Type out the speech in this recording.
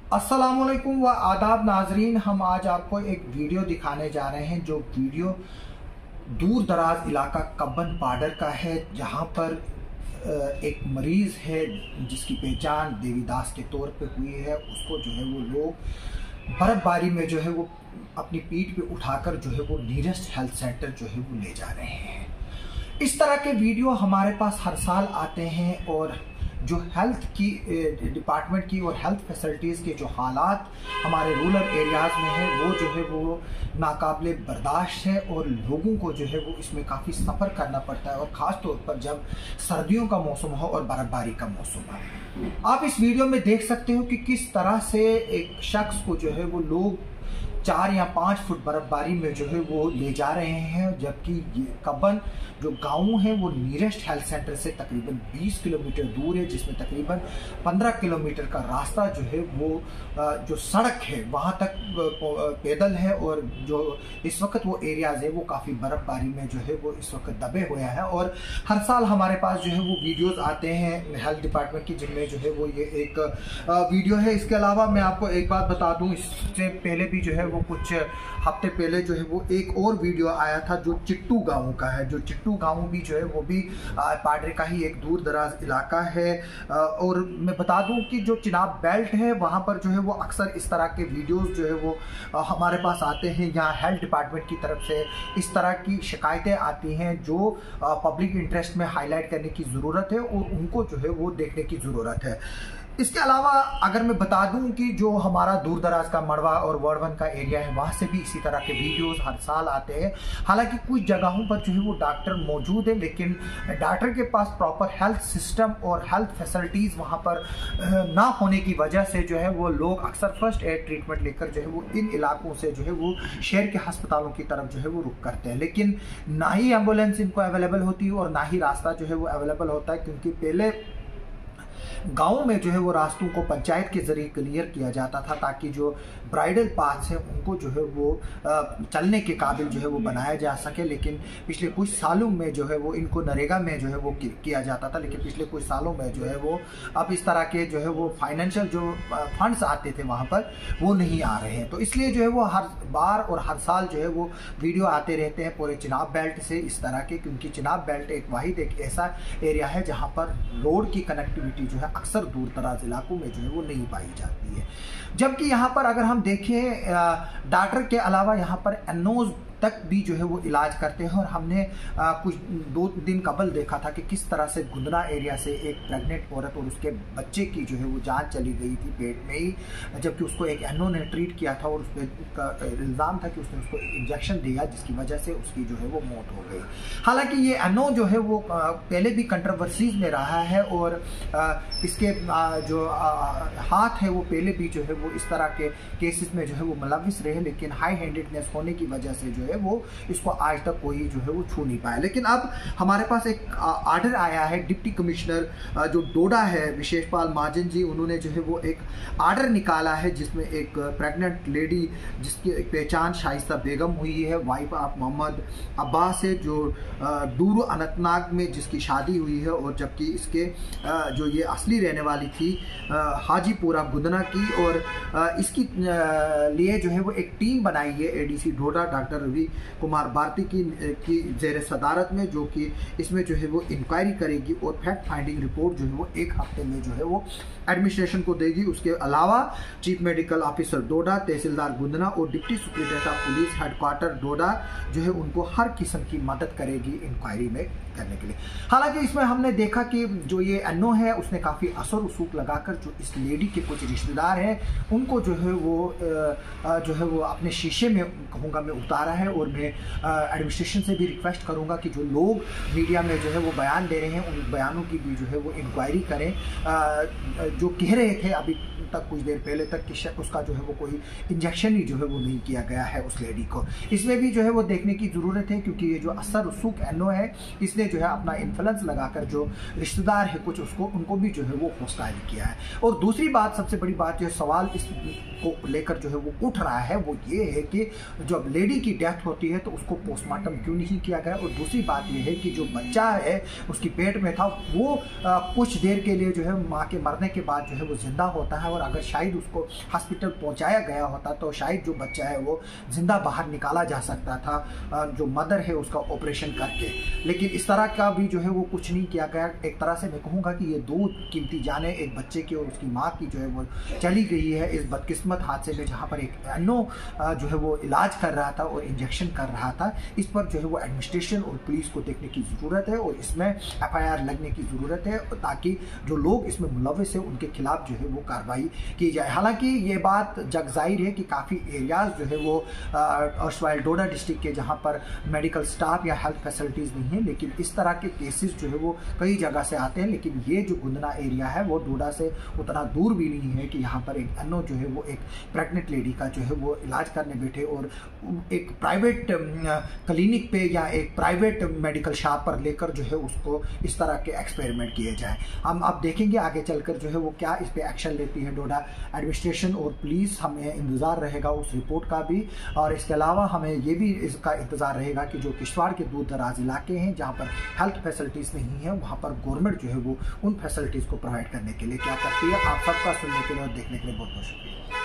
अस्सलामुअलैकुम व आदाब नाजरीन। हम आज आपको एक वीडियो दिखाने जा रहे हैं जो वीडियो दूर दराज इलाका कब्बन पाडर का है, जहां पर एक मरीज़ है जिसकी पहचान देवीदास के तौर पे हुई है। उसको जो है वो लोग बर्फबारी में जो है वो अपनी पीठ पे उठाकर जो है वो नियरेस्ट हेल्थ सेंटर जो है वो ले जा रहे हैं। इस तरह के वीडियो हमारे पास हर साल आते हैं और जो हेल्थ की डिपार्टमेंट की और हेल्थ फैसिलिटीज़ के जो हालात हमारे रूरल एरियाज़ में है वो जो है वो नाकाबिले बर्दाश्त है और लोगों को जो है वो इसमें काफ़ी सफ़र करना पड़ता है, और ख़ास तौर पर जब सर्दियों का मौसम हो और बर्फबारी का मौसम हो। आप इस वीडियो में देख सकते हो कि किस तरह से एक शख्स को जो है वो लोग 4 या 5 फुट बर्फबारी में जो है वो ले जा रहे हैं, जबकि ये कब्बन जो गांव है वो नियरेस्ट हेल्थ सेंटर से तकरीबन 20 किलोमीटर दूर है, जिसमें तकरीबन 15 किलोमीटर का रास्ता जो है वो जो सड़क है वहां तक पैदल है। और जो इस वक्त वो एरियाज है वो काफ़ी बर्फबारी में जो है वो इस वक्त दबे हुए हैं। और हर साल हमारे पास जो है वो वीडियोज़ आते हैं हेल्थ डिपार्टमेंट की, जिनमें जो है वो ये एक वीडियो है। इसके अलावा मैं आपको एक बात बता दूँ, इससे पहले भी जो है वो कुछ हफ्ते पहले जो है वो एक और वीडियो आया था जो चिट्टू गांव का है। जो चिट्टू गांव भी जो है वो भी पाडरे का ही एक दूर दराज इलाका है। और मैं बता दूं कि जो चिनाब बेल्ट है वहां पर जो है वो अक्सर इस तरह के वीडियोस जो है वो हमारे पास आते हैं। यहाँ हेल्थ डिपार्टमेंट की तरफ से इस तरह की शिकायतें आती हैं जो पब्लिक इंटरेस्ट में हाईलाइट करने की ज़रूरत है और उनको जो है वो देखने की ज़रूरत है। इसके अलावा अगर मैं बता दूं कि जो हमारा दूर दराज का मड़वा और वर्डवन का एरिया है वहाँ से भी इसी तरह के वीडियोस हर साल आते हैं। हालांकि कुछ जगहों पर जो है वो डॉक्टर मौजूद है, लेकिन डॉक्टर के पास प्रॉपर हेल्थ सिस्टम और हेल्थ फैसिलिटीज़ वहाँ पर ना होने की वजह से जो है वो लोग अक्सर फर्स्ट एड ट्रीटमेंट लेकर जो है वो इन इलाकों से जो है वो शहर के अस्पतालों की तरफ जो है वो रुख करते हैं। लेकिन ना ही एम्बुलेंस इनको अवेलेबल होती है और ना ही रास्ता जो है वो अवेलेबल होता है, क्योंकि पहले गांव में जो है वो रास्तों को पंचायत के जरिए क्लियर किया जाता था ताकि जो ब्राइडल पाथ्स हैं उनको जो है वो चलने के काबिल जो है वो बनाया जा सके। लेकिन पिछले कुछ सालों में जो है वो इनको नरेगा में जो है वो किया जाता था, लेकिन पिछले कुछ सालों में जो है वो अब इस तरह के जो है वो फाइनेंशियल जो फंड्स आते थे वहाँ पर वो नहीं आ रहे हैं। तो इसलिए जो है वो हर बार और हर साल जो है वो वीडियो आते रहते हैं पूरे चिनाब बेल्ट से इस तरह के, क्योंकि चिनाब बेल्ट एक वाहिद एक ऐसा एरिया है जहाँ पर रोड की कनेक्टिविटी जो है अक्सर दूर दराज इलाकों में जो है वो नहीं पाई जाती है। जबकि यहाँ पर अगर हम देखें डॉक्टर के अलावा यहाँ पर एनओज तक भी जो है वो इलाज करते हैं। और हमने कुछ 2 दिन कबल देखा था कि किस तरह से गुंदना एरिया से एक प्रेग्नेंट औरत और उसके बच्चे की जो है वो जान चली गई थी पेट में ही, जबकि उसको एक एनओ ने ट्रीट किया था और उस पर इल्ज़ाम था कि उसने उसको इंजेक्शन दिया जिसकी वजह से उसकी जो है वो मौत हो गई। हालांकि ये एनओ जो है वो पहले भी कंट्रोवर्सीज में रहा है और इसके जो हाथ है वो पहले भी जो है वो इस तरह के केसेस में जो है वो मुलविस रहे, लेकिन हाई हैंडेडनेस होने की वजह से जो है वो इसको आज तक कोई जो है वो छू नहीं पाया। लेकिन अब हमारे पास एक आर्डर आया है, डिप्टी कमिश्नर जो डोडा है विशेषपाल महाजन जी, उन्होंने जो है वो एक आर्डर निकाला है जिसमें एक प्रेग्नेंट लेडी जिसकी पहचान शाइस्ता बेगम हुई है, वाइफ ऑफ मोहम्मद अब्बास है, जो दूर अनंतनाग में जिसकी शादी हुई है, और जबकि इसके जो ये असली रहने वाली थी हाजीपुरा गुंदना की। और इसकी लिए जो है वो एक टीम बनाई है एडीसी डोडा डॉक्टर रवि कुमार भारती की ज़ेर सदारत में, जो कि इसमें जो है वो इंक्वायरी करेगी और फैक्ट फाइंडिंग रिपोर्ट जो है वो 1 हफ्ते में जो है वो एडमिनिस्ट्रेशन को देगी। उसके अलावा चीफ मेडिकल ऑफिसर डोडा, तहसीलदार गुंदना और deputy superintendent of police headquarter Doda जो है उनको हर किस्म की मदद करेगी इंक्वायरी में करने के लिए। हालांकि इसमें हमने देखा कि जो ये एनओ है उसने काफ़ी असर उसूक लगाकर जो इस लेडी के कुछ रिश्तेदार हैं उनको जो है वो अपने शीशे में कहूँगा मैं उतारा है। और मैं एडमिनिस्ट्रेशन से भी रिक्वेस्ट करूँगा कि जो लोग मीडिया में जो है वो बयान दे रहे हैं उन बयानों की भी जो है वो इंक्वायरी करें। जो कह रहे थे अभी तक कुछ देर पहले तक कि उसका जो है वो कोई इंजेक्शन ही जो है वो नहीं किया गया है उस लेडी को, इसमें भी जो है वो देखने की ज़रूरत है, क्योंकि ये जो असर रसूख एनओ है इसने जो है अपना इन्फ्लुएंस लगाकर जो रिश्तेदार है कुछ उनको भी जो है वो हौसला किया है। और दूसरी बात, सबसे बड़ी बात जो सवाल इस को लेकर जो है वो उठ रहा है वो ये है कि जब लेडी की डेथ होती है तो उसको पोस्टमार्टम क्यों नहीं किया गया। और दूसरी बात ये है कि जो बच्चा है उसकी पेट में था वो कुछ देर के लिए जो है माँ के मरने के बाद जो है वो जिंदा होता है और अगर शायद उसको हॉस्पिटल पहुंचाया गया होता तो शायद जो बच्चा है वो जिंदा बाहर निकाला जा सकता था, जो मदर है उसका ऑपरेशन करके। लेकिन इस तरह का भी जो है वो कुछ नहीं किया गया। एक तरह से मैं कहूँगा कि ये 2 कीमती जानें, एक बच्चे की और उसकी माँ की जो है वो चली गई है इस बदकिस्मत हादसे में, जहाँ पर एक अन्नो जो है वो इलाज कर रहा था और इंजेक्शन कर रहा था। इस पर जो है वो एडमिनिस्ट्रेशन और पुलिस को देखने की ज़रूरत है और इसमें FIR लगने की ज़रूरत है, ताकि जो लोग इसमें मुलविस है उनके खिलाफ जो है वो कार्रवाई की जाए। हालांकि ये बात जग जाहिर है कि काफ़ी एरियाज़ जो है वो अर्शवाइल डोडा डिस्ट्रिक्ट के जहाँ पर मेडिकल स्टाफ या हेल्थ फैसिलिटीज़ नहीं है, लेकिन इस तरह के केसेस जो है वो कई जगह से आते हैं। लेकिन ये जो गुंदना एरिया है वो डोडा से उतना दूर भी नहीं है कि यहाँ पर एक अन्नो जो है वो एक प्रेग्नेंट लेडी का जो है वो इलाज करने बैठे और एक प्राइवेट क्लिनिक पे या एक प्राइवेट मेडिकल शॉप पर लेकर जो है उसको इस तरह के एक्सपेरिमेंट किए जाए। हम अब देखेंगे आगे चलकर जो है वो क्या इस पे एक्शन लेती है डोडा एडमिनिस्ट्रेशन और पुलिस। हमें इंतज़ार रहेगा उस रिपोर्ट का भी, और इसके अलावा हमें ये भी इसका इंतज़ार रहेगा कि जो किश्तवाड़ के दूर दराज इलाके हैं जहाँ पर हेल्थ फैसिलिटीज़ नहीं है, वहाँ पर गवर्नमेंट जो है वो उन फैसिलिटीज़ को प्रोवाइड करने के लिए क्या करती है। आप सबका सुनने के लिए और देखने के लिए बहुत बहुत शुक्रिया।